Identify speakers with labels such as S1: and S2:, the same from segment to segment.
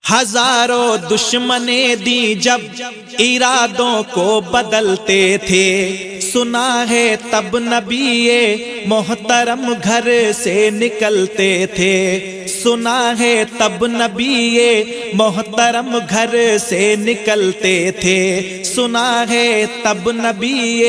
S1: ہزاروں دشمنیں دی جب ارادوں کو بدلتے تھے، سنا ہے تب نبی محترم گھر سے نکلتے تھے، سنا ہے تب نبی محترم گھر سے نکلتے تھے، سنا ہے تب نبی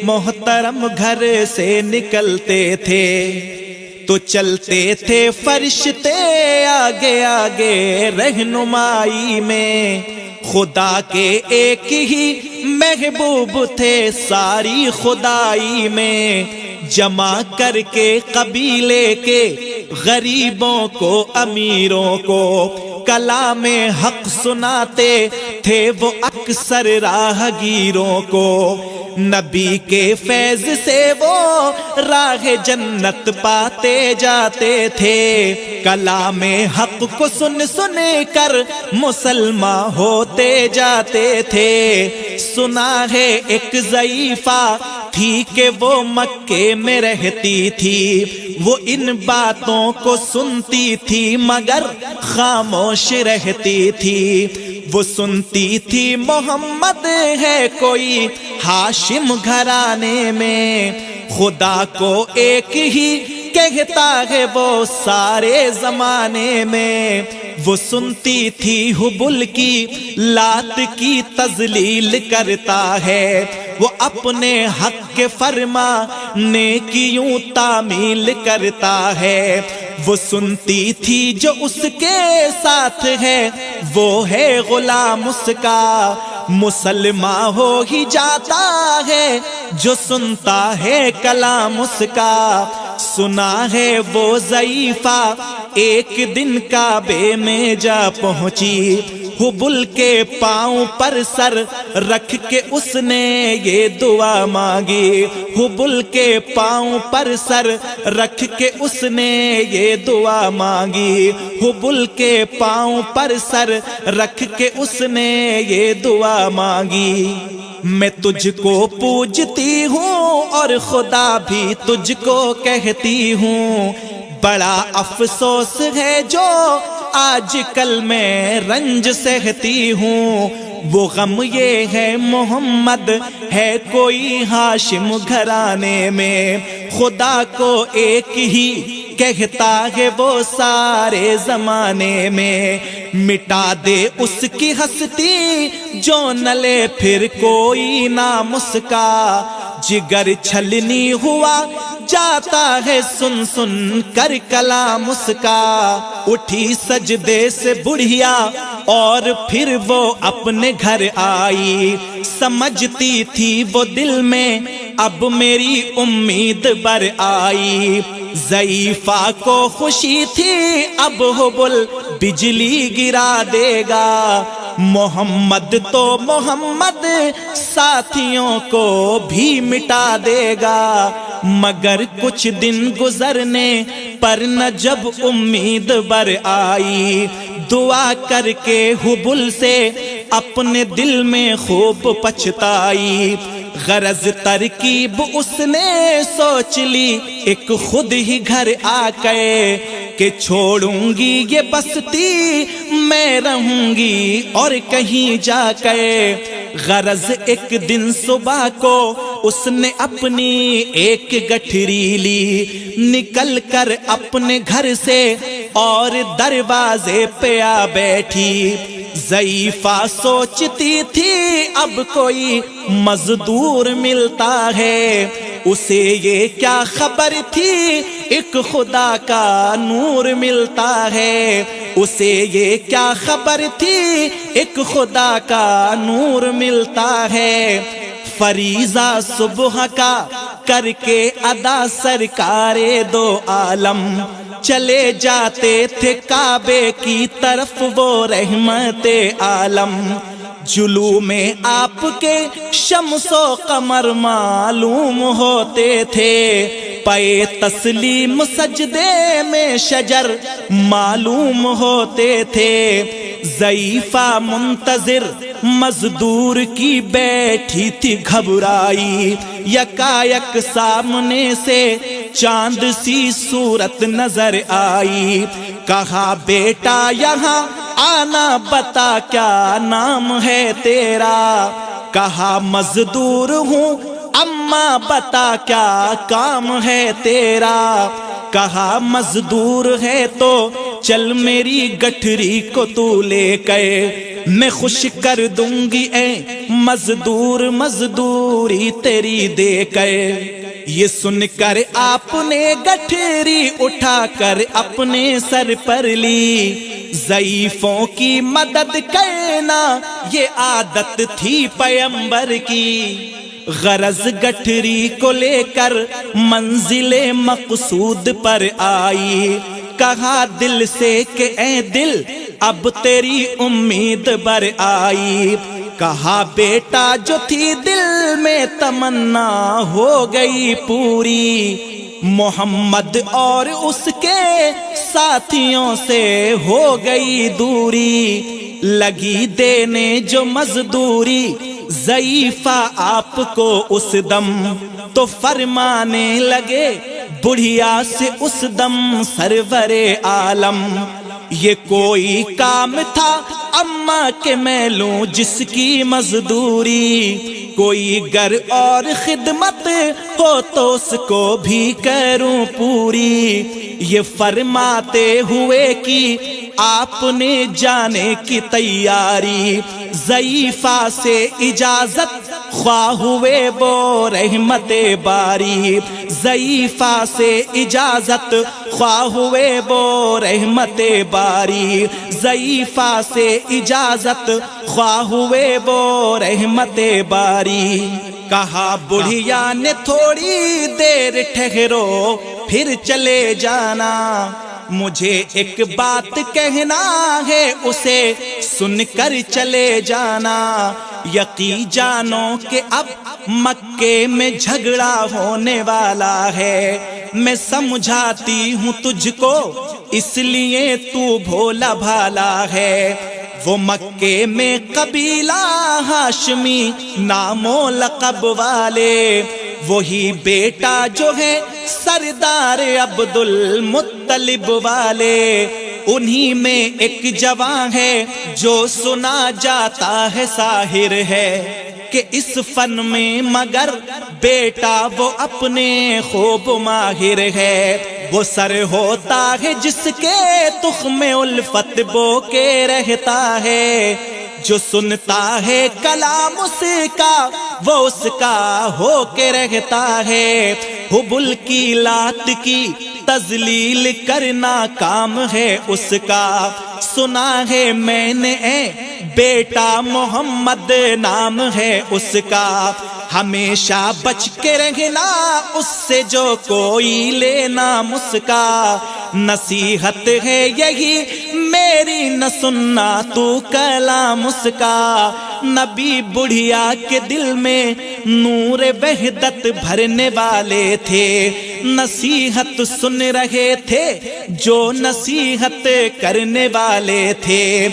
S1: محترم گھر سے نکلتے تھے۔ تو چلتے تھے فرشتے آگے آگے رہنمائی میں، خدا کے ایک ہی محبوب تھے ساری خدائی میں، جمع کر کے قبیلے کے غریبوں کو امیروں کو کلام حق سناتے تھے وہ اکثر راہگیروں کو، نبی کے فیض سے وہ راہ جنت پاتے جاتے تھے، کلام حق کو سن سن کر مسلمان ہوتے جاتے تھے۔ سنا ہے ایک ضعیفہ تھی کہ وہ مکے میں رہتی تھی، وہ ان باتوں کو سنتی تھی مگر خاموش رہتی تھی، وہ سنتی تھی محمد ہے کوئی ہاشم گھرانے میں، خدا کو ایک ہی کہتا ہے وہ سارے زمانے میں، وہ سنتی تھی حبل کی لات کی تذلیل کرتا ہے، وہ اپنے حق کے فرمانے کی یوں تعمیل کرتا ہے، وہ سنتی تھی جو اس کے ساتھ ہے وہ ہے غلام اس کا، مسلمان ہو ہی جاتا ہے جو سنتا ہے کلام اس کا۔ سنا ہے وہ ضعیفہ ایک دن کعبے میں جا پہنچی، حبل کے پاؤں پر سر رکھ کے اس نے یہ دعا مانگی، حبل کے پاؤں پر سر رکھ کے اس نے یہ دعا مانگی، حبل کے پاؤں پر سر رکھ کے اس نے یہ دعا مانگی، میں تجھ کو پوجتی ہوں اور خدا بھی تجھ کو کہتی ہوں، بڑا افسوس ہے جو آج کل میں رنج سہتی ہوں، وہ غم یہ ہے محمد ہے کوئی ہاشم گھرانے میں، خدا کو ایک ہی کہتا ہے وہ سارے زمانے میں، مٹا دے اس کی ہستی جو نہ لے پھر کوئی نام اس کا، جگر چھلنی ہوا جاتا ہے سن سن کر کلام اس کا، اٹھی سجدے سے بڑھیا اور پھر وہ اپنے گھر آئی، سمجھتی تھی وہ دل میں اب میری امید بر آئی، ضعیفہ کو خوشی تھی اب حبل بجلی گرا دے گا، محمد تو محمد ساتھیوں کو بھی مٹا دے گا، مگر کچھ دن گزرنے پر نہ جب امید بر آئی، دعا کر کے حبل سے اپنے دل میں خوب پچھتائی، غرض ترکیب اس نے سوچ لی ایک خود ہی گھر آ گئے کہ چھوڑوں گی یہ بستی میں رہوں گی اور کہیں جا کے، غرض ایک دن صبح کو اس نے اپنی ایک گٹھری لی، نکل کر اپنے گھر سے اور دروازے پہ آ بیٹھی، ضعیفہ سوچتی تھی اب کوئی مزدور ملتا ہے، اسے یہ کیا خبر تھی ایک خدا کا نور ملتا ہے، اسے یہ کیا خبر تھی ایک خدا کا نور ملتا ہے، فریضہ صبح کا کر کے ادا سرکار دو عالم چلے جاتے تھے کعبے کی طرف وہ رحمت عالم، جلوہ میں آپ کے شمس و قمر معلوم ہوتے تھے، پے تسلیم سجدے میں شجر معلوم ہوتے تھے، ضعیفہ منتظر مزدور کی بیٹھی تھی گھبرائی، یکایک سامنے سے چاند سی صورت نظر آئی، کہا بیٹا یہاں آنا بتا کیا نام ہے تیرا، کہا مزدور ہوں اماں بتا کیا کام ہے تیرا، کہا مزدور ہے تو چل میری گٹھری کو تو لے کے میں خوش کر دوں گی اے مزدور، مزدوری تیری دے کے۔ یہ سن کر آپ نے گٹھری اٹھا کر اپنے سر پر لی، ضعیفوں کی مدد کرنا یہ عادت تھی پیغمبر کی۔ غرض گٹھری کو لے کر منزل مقصود پر آئی، کہا دل سے کہ اے دل اب تیری امید بر آئی، کہا بیٹا جو تھی دل میں تمنا ہو گئی پوری، محمد اور اس کے ساتھیوں سے ہو گئی دوری، لگی دینے جو مزدوری ضعیفہ آپ کو اس دم، تو فرمانے لگے بڑھیا سے اس دم سرور عالم، یہ کوئی کام تھا اماں کہ میں لوں جس کی مزدوری، کوئی گر اور خدمت ہو تو اس کو بھی کروں پوری، یہ فرماتے ہوئے کہ آپ نے جانے کی تیاری، ضعیفہ سے اجازت خواہ ہوئے وہ رحمت باری، ضعیفہ سے اجازت خواہ ہوئے وہ رحمت باری، ضعیفہ سے اجازت خواہ ہوئے وہ رحمت باری، کہا بڑھیا نے تھوڑی دیر ٹھہرو پھر چلے جانا، مجھے ایک بات کہنا ہے اسے سن کر چلے جانا، یقین جانو کہ اب مکے میں جھگڑا ہونے والا ہے، میں سمجھاتی ہوں تجھ کو اس لیے تو بھولا بھالا ہے، وہ مکے میں قبیلہ ہاشمی نام و لقب والے، وہی بیٹا جو ہے سردار عبد المطلب والے، انہی میں ایک جوان ہے جو سنا جاتا ہے ساحر ہے، کہ اس فن میں مگر بیٹا وہ اپنے خوب ماہر ہے، وہ سر ہوتا ہے جس کے تخم الفت بو کے رہتا ہے، جو سنتا ہے کلام اس کا وہ اس کا ہو کے رہتا ہے، حبل کی لات کی تذلیل کرنا کام ہے اس کا، سنا ہے میں نے اے بیٹا محمد نام ہے اس کا، ہمیشہ بچ کے رہنا اس سے جو کوئی لینا مسکا، نصیحت ہے یہی میری نہ سننا تو کلام اس کا، نبی بڑھیا کے دل میں نور وحدت بھرنے والے تھے، نصیحت سن رہے تھے جو نصیحت کرنے والے تھے،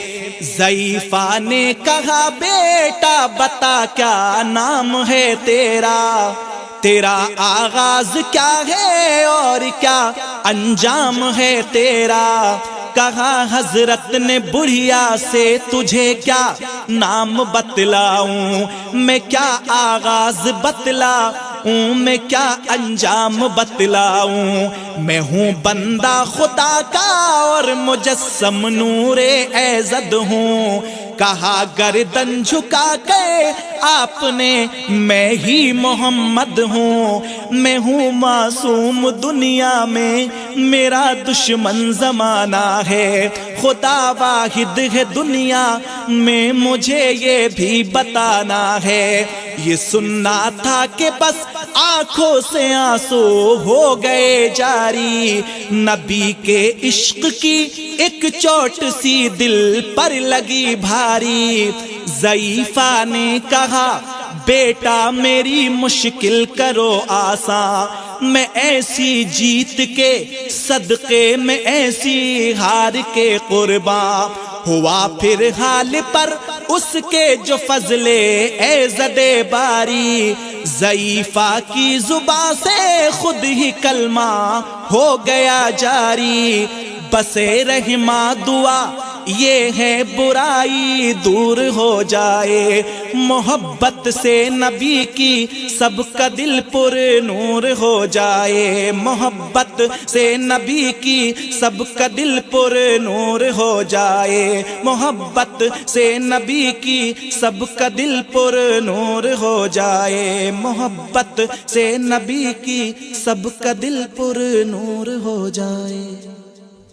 S1: ضعیفہ نے کہا بیٹا بتا کیا نام ہے تیرا، تیرا آغاز کیا ہے اور کیا انجام ہے تیرا، کہا حضرت نے بڑھیا سے تجھے کیا نام بتلاؤں، میں کیا آغاز بتلاؤں، میں کیا انجام بتلاؤں، میں ہوں بندہ خدا کا اور مجسم نور ایزد ہوں، کہا گردن جھکا کے آپ نے میں ہی محمد ہوں، میں ہوں معصوم دنیا میں میرا دشمن زمانہ ہے، خدا واحد ہے دنیا میں مجھے یہ بھی بتانا ہے، یہ سننا تھا کہ بس آنکھوں سے آنسو ہو گئے جاری، نبی کے عشق کی ایک چوٹ سی دل پر لگی بھاری، ضعیفہ نے کہا بیٹا میری مشکل کرو آسان، میں ایسی جیت کے صدقے میں ایسی ہار کے قرباں، ہوا پھر حال پر اس کے جو فضل ایزد باری، ضعیفہ کی زبان سے خود ہی کلمہ ہو گیا جاری، بس رحمہ دعا یہ ہے برائی دور ہو جائے، محبت سے نبی کی سب کا دل پر نور ہو جائے، محبت سے نبی کی سب کا دل پر نور ہو جائے، محبت سے نبی کی سب کا دل پر نور ہو جائے، محبت سے نبی کی سب کا دل پر نور ہو جائے۔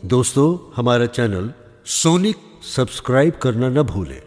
S2: دوستو، ہمارا چینل سونک سبسکرائب کرنا نہ بھولیں۔